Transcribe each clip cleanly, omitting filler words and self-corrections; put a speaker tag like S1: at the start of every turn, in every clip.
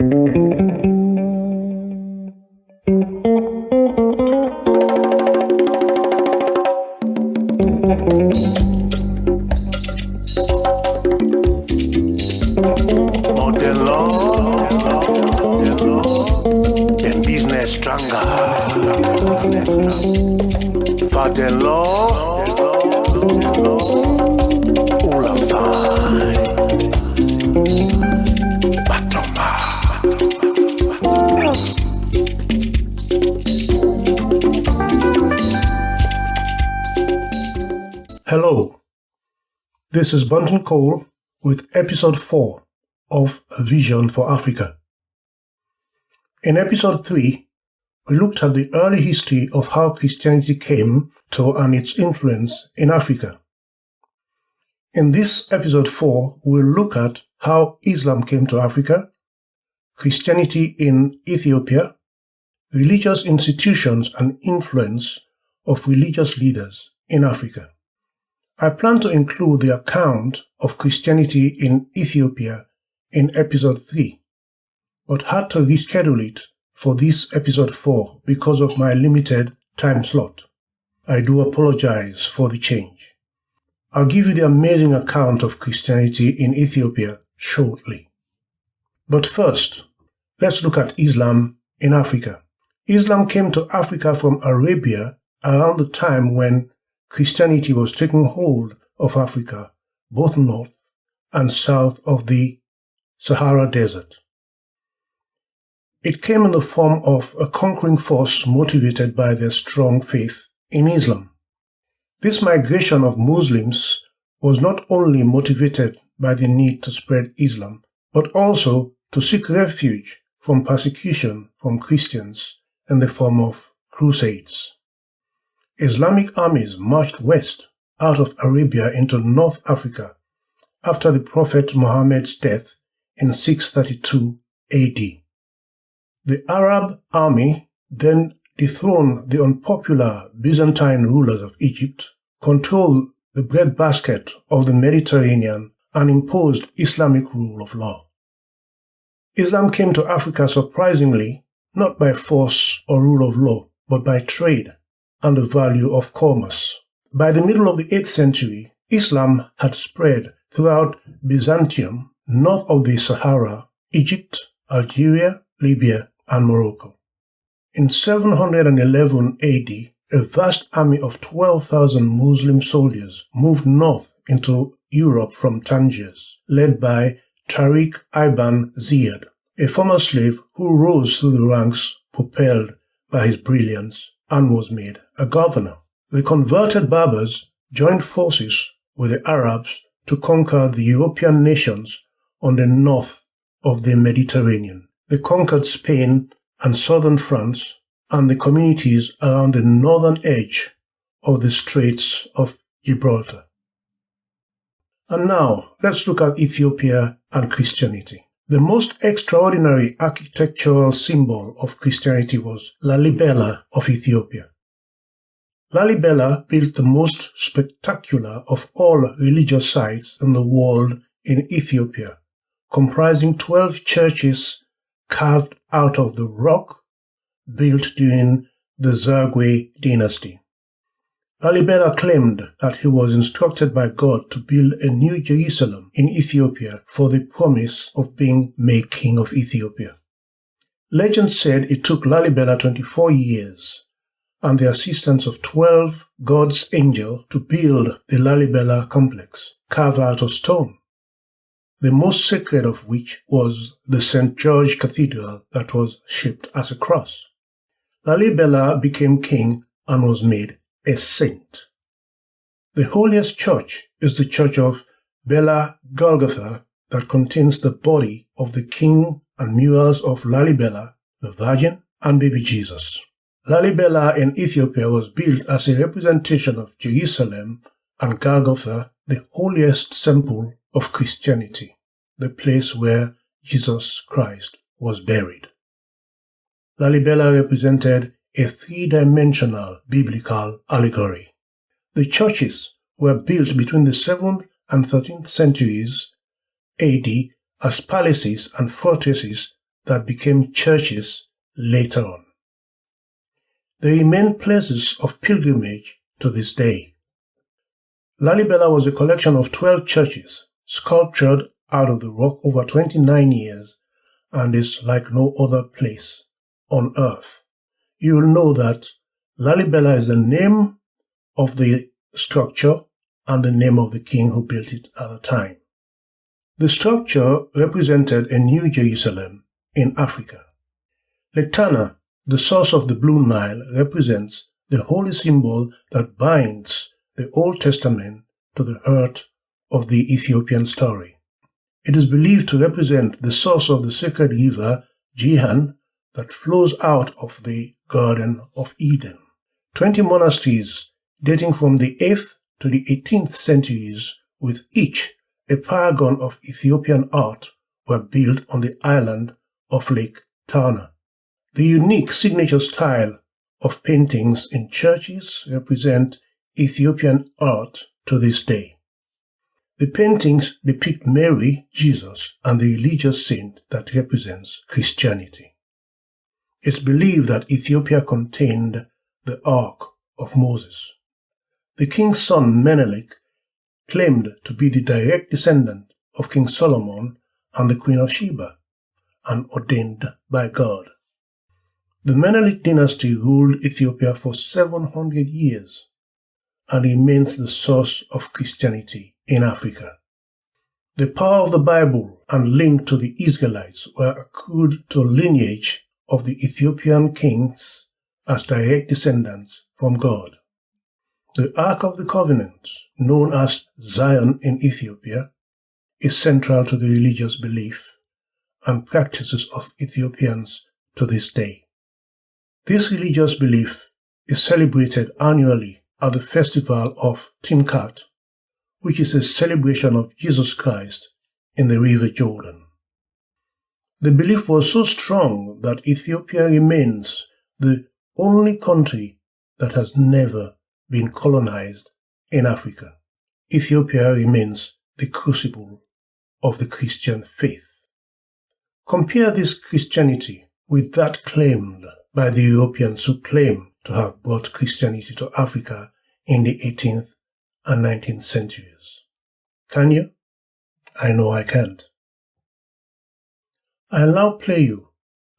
S1: Modern law and business stronger. Father law, all I'm fine.
S2: Hello, this is Bunton Cole with episode 4 of A Vision for Africa. In episode 3, we looked at the early history of how Christianity came to and its influence in Africa. In this episode 4, we'll look at how Islam came to Africa, Christianity in Ethiopia, religious institutions and influence of religious leaders in Africa. I plan to include the account of Christianity in Ethiopia in episode 3, but had to reschedule it for this episode 4 because of my limited time slot. I do apologize for the change. I'll give you the amazing account of Christianity in Ethiopia shortly. But first, let's look at Islam in Africa. Islam came to Africa from Arabia around the time when Christianity was taking hold of Africa, both north and south of the Sahara Desert. It came in the form of a conquering force motivated by their strong faith in Islam. This migration of Muslims was not only motivated by the need to spread Islam, but also to seek refuge from persecution from Christians in the form of crusades. Islamic armies marched west out of Arabia into North Africa after the Prophet Muhammad's death in 632 AD. The Arab army then dethroned the unpopular Byzantine rulers of Egypt, controlled the breadbasket of the Mediterranean, and imposed Islamic rule of law. Islam came to Africa surprisingly not by force or rule of law, but by trade and the value of commerce. By the middle of the 8th century, Islam had spread throughout Byzantium, north of the Sahara, Egypt, Algeria, Libya, and Morocco. In 711 AD, a vast army of 12,000 Muslim soldiers moved north into Europe from Tangiers, led by Tariq ibn Ziyad, a former slave who rose through the ranks propelled by his brilliance and was made a governor. The converted Berbers joined forces with the Arabs to conquer the European nations on the north of the Mediterranean. They conquered Spain and southern France and the communities around the northern edge of the Straits of Gibraltar. And now, let's look at Ethiopia and Christianity. The most extraordinary architectural symbol of Christianity was Lalibela of Ethiopia. Lalibela built the most spectacular of all religious sites in the world in Ethiopia, comprising 12 churches carved out of the rock built during the Zagwe dynasty. Lalibela claimed that he was instructed by God to build a new Jerusalem in Ethiopia for the promise of being made king of Ethiopia. Legend said it took Lalibela 24 years and the assistance of 12 God's angels to build the Lalibela complex, carved out of stone, the most sacred of which was the St. George Cathedral that was shaped as a cross. Lalibela became king and was made a saint. The holiest church is the church of Bela Golgotha that contains the body of the king and murals of Lalibela, the Virgin, and baby Jesus. Lalibela in Ethiopia was built as a representation of Jerusalem and Golgotha, the holiest symbol of Christianity, the place where Jesus Christ was buried. Lalibela represented a three-dimensional biblical allegory. The churches were built between the 7th and 13th centuries AD as palaces and fortresses that became churches later on. They remain places of pilgrimage to this day. Lalibela was a collection of 12 churches sculptured out of the rock over 29 years and is like no other place on earth. You will know that Lalibela is the name of the structure and the name of the king who built it at the time. The structure represented a New Jerusalem in Africa. Lake Tana, the source of the Blue Nile, represents the holy symbol that binds the Old Testament to the heart of the Ethiopian story. It is believed to represent the source of the sacred river Jihan that flows out of the Garden of Eden. 20 monasteries dating from the 8th to the 18th centuries, with each a paragon of Ethiopian art, were built on the island of Lake Tana. The unique signature style of paintings in churches represent Ethiopian art to this day. The paintings depict Mary, Jesus, and the religious saint that represents Christianity. It's believed that Ethiopia contained the Ark of Moses. The king's son Menelik claimed to be the direct descendant of King Solomon and the Queen of Sheba, and ordained by God. The Menelik dynasty ruled Ethiopia for 700 years and remains the source of Christianity in Africa. The power of the Bible and link to the Israelites were accrued to lineage of the Ethiopian kings as direct descendants from God. The Ark of the Covenant, known as Zion in Ethiopia, is central to the religious belief and practices of Ethiopians to this day. This religious belief is celebrated annually at the festival of Timkat, which is a celebration of Jesus Christ in the River Jordan. The belief was so strong that Ethiopia remains the only country that has never been colonized in Africa. Ethiopia remains the crucible of the Christian faith. Compare this Christianity with that claimed by the Europeans who claim to have brought Christianity to Africa in the 18th and 19th centuries. Can you? I know I can't. I'll now play you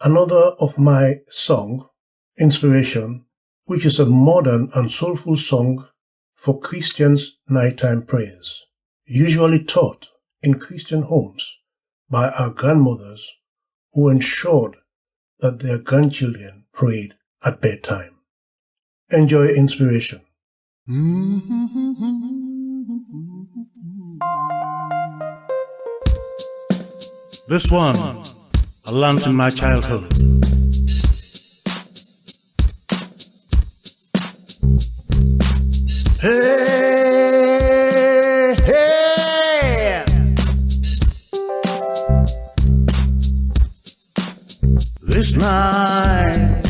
S2: another of my song, Inspiration, which is a modern and soulful song for Christians' nighttime prayers, usually taught in Christian homes by our grandmothers who ensured that their grandchildren prayed at bedtime. Enjoy Inspiration.
S1: This one I learned in my childhood. Hey, hey. This night,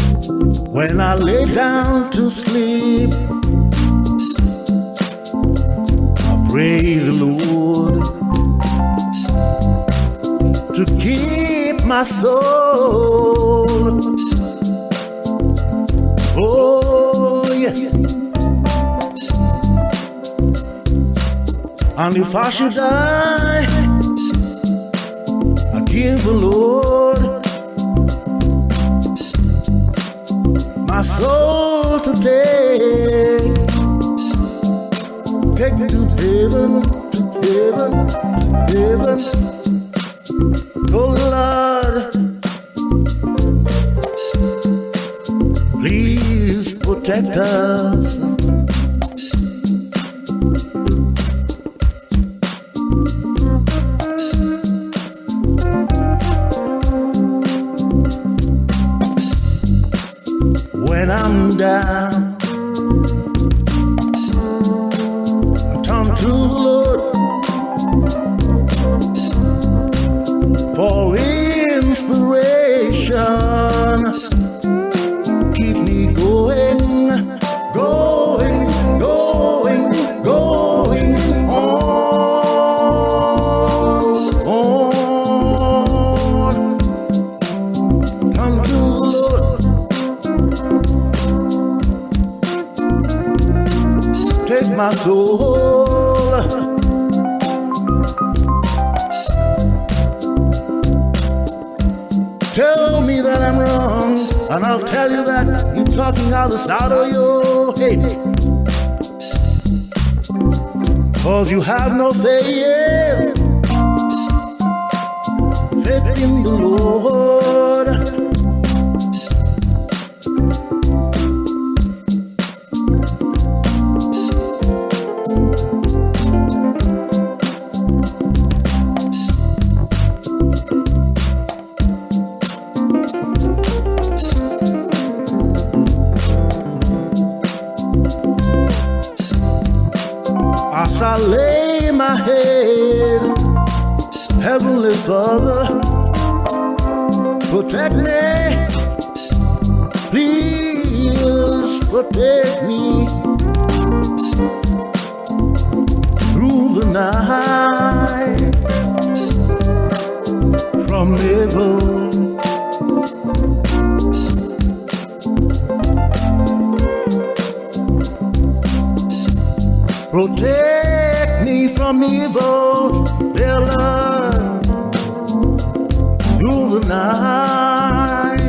S1: when I lay down to sleep, I pray the Lord to keep my soul. Oh, yes. And if I should die, I give the Lord my soul today. Take me to heaven, to heaven, to heaven. Oh Lord, please protect us. When I'm down, I turn to the Lord for inspiration. Keep me going, going, going, going on. my soul. Tell me that I'm wrong, and I'll tell you that you're talking out the side of your head. 'Cause you have no faith, faith in the Lord. As I lay my head, Heavenly Father, protect me, please protect me through the night from evil. Protect me from evil, dear Lord, through the night,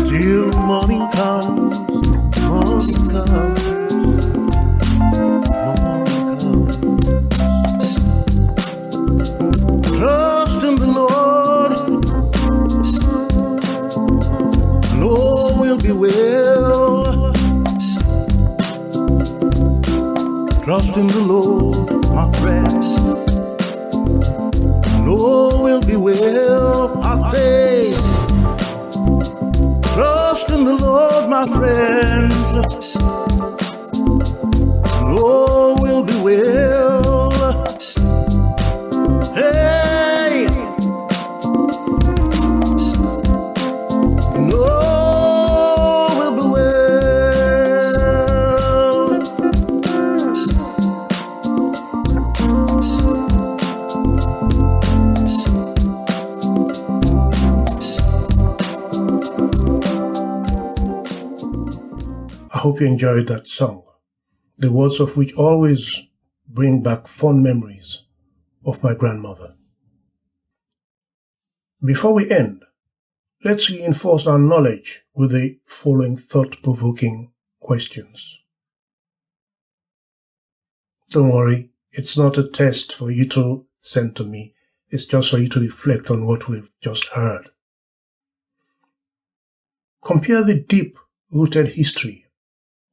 S1: till morning comes, morning comes, morning comes. Trust in the Lord, and all will be well. Trust in the Lord, my friend, and all will be well. I say, trust in the Lord, my friends, and all will be well. Hey, and all will be well.
S2: I hope you enjoyed that song, the words of which always bring back fond memories of my grandmother. Before we end, let's reinforce our knowledge with the following thought-provoking questions. Don't worry, it's not a test for you to send to me. It's just for you to reflect on what we've just heard. Compare the deep-rooted history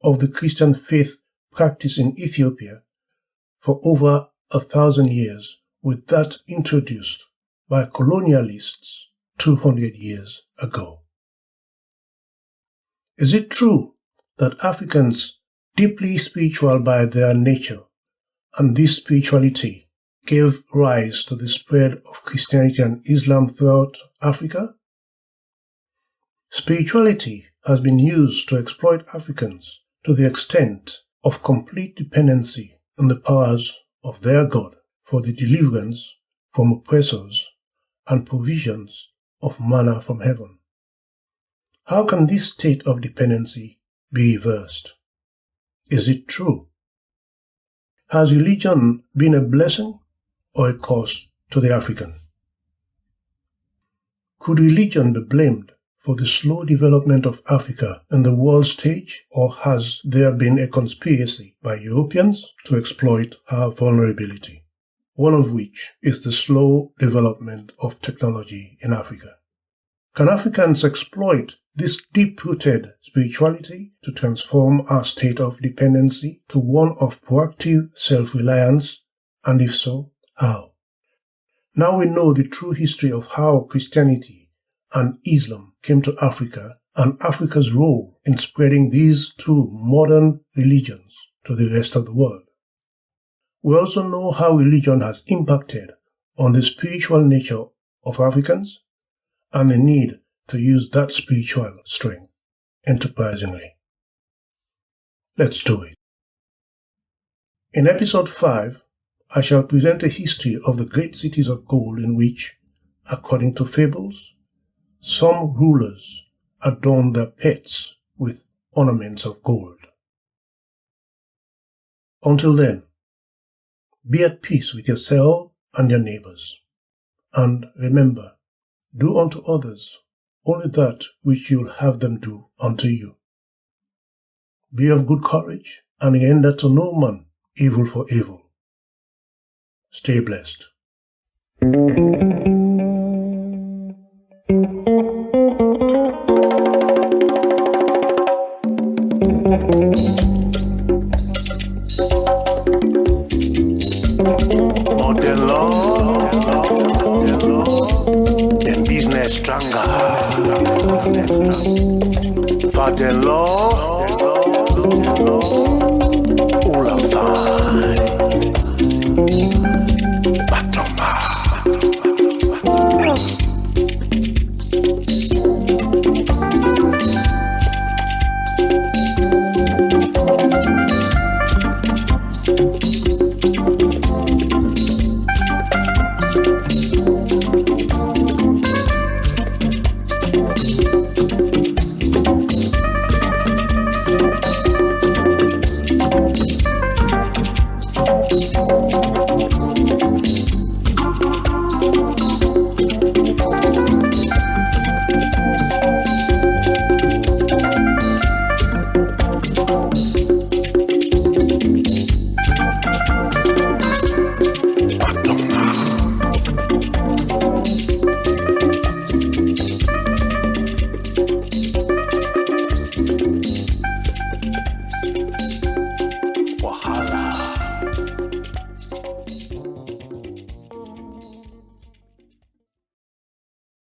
S2: of the Christian faith practiced in Ethiopia for over 1,000 years with that introduced by colonialists 200 years ago. Is it true that Africans, deeply spiritual by their nature, and this spirituality gave rise to the spread of Christianity and Islam throughout Africa? Spirituality has been used to exploit Africans to the extent of complete dependency on the powers of their God for the deliverance from oppressors and provisions of manna from heaven. How can this state of dependency be reversed? Is it true? Has religion been a blessing or a curse to the African? Could religion be blamed for the slow development of Africa in the world stage, or has there been a conspiracy by Europeans to exploit our vulnerability, one of which is the slow development of technology in Africa? Can Africans exploit this deep-rooted spirituality to transform our state of dependency to one of proactive self-reliance, and if so, how? Now we know the true history of how Christianity and Islam came to Africa and Africa's role in spreading these two modern religions to the rest of the world. We also know how religion has impacted on the spiritual nature of Africans and the need to use that spiritual strength enterprisingly. Let's do it. In episode 5, I shall present a history of the great cities of gold in which, according to fables, some rulers adorned their pets with ornaments of gold. Until then, be at peace with yourself and your neighbors. And remember, do unto others only that which you'll have them do unto you. Be of good courage and render to no man evil for evil. Stay blessed.
S1: Modern law, and business stronger. For the law,